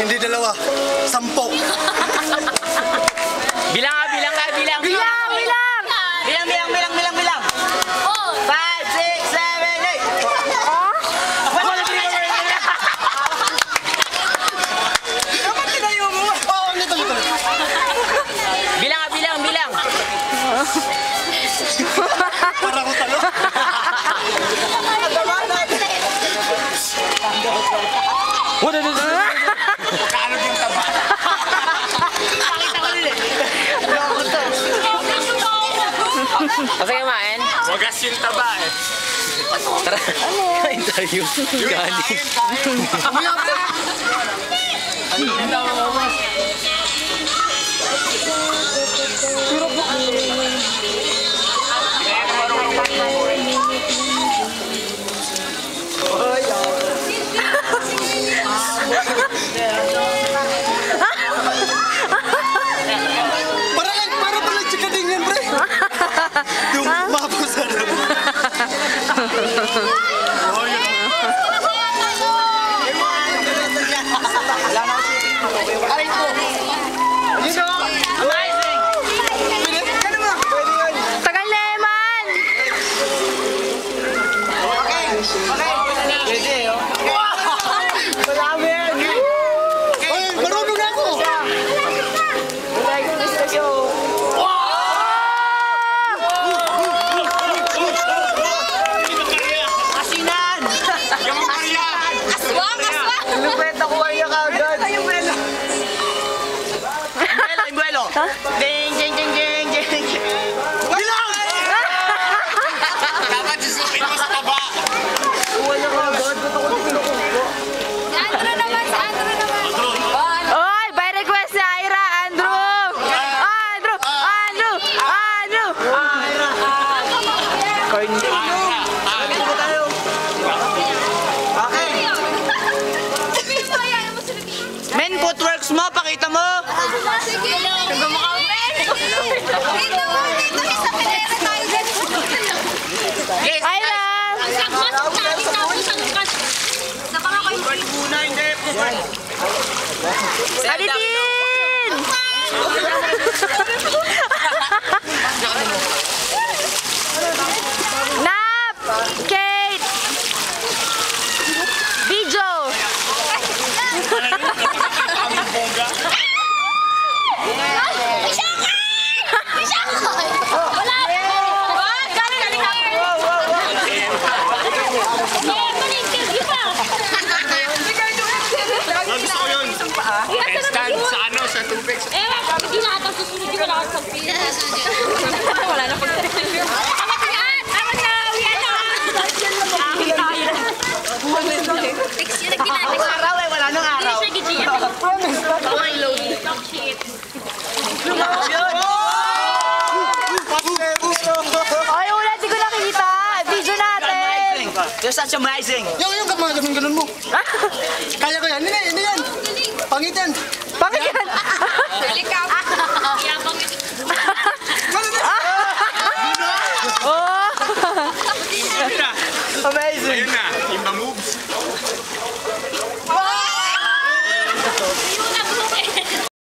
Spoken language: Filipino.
hindi dalawa. 10. Bilang ka, bilang ka, bilang. Bilang, bilang. Bilang, bilang, bilang, bilang, bilang. 5, 6, 7, 8. Dapat tinayo mo. Oo, nito. Bilang ka, bilang, bilang. Para ko talo. Kano yung taba? Kasi kumain? Wagas yung taba eh. Tara. Kain tayo. Kanin. Para pala chikading yan, pre. Yung mapusan. Aray ko. Yun o. Amazing. Pwede? Kano mo? Pwede yun. Tagal na Eman. Okay. Pwede o. Marami yan. Uy, marunong na ako. Asinan. Yung Maria! Aswang, aswang. Lupet ako kaya kagad. Buelo, buelo. Ding, ding, ding, ding, ding. Bilang! Dapat susukin mo sa taba! Wala kagad. Ba't ako tinukupo? Andrew naman, si Andrew naman. Oy, by request ni Ira, Andrew. Andrew, Andrew, Andrew. Men, footworks mo, pakita mo. Sige. Dito mo, dito sa pinera tayo dito. Yes. Ira. Alitin! Nap! Kate! Video! Gusto ko yun! Stand sa ano, sa tubig. Hindi na ata susunod yung wala kang pagpili. Wala na pag-interview. Amat na! Amat na! Uyan na! Akin tayo. Text yun, nagtinatag. Araw eh, wala nang araw. Siya gigi yan. Okay, load. Talk shit. Ay, ulit, di ko nakikita. Video natin. You're such amazing. Yung mga ganun mo. Kaya ko yan. Hindi yan. Pangitan. Pangit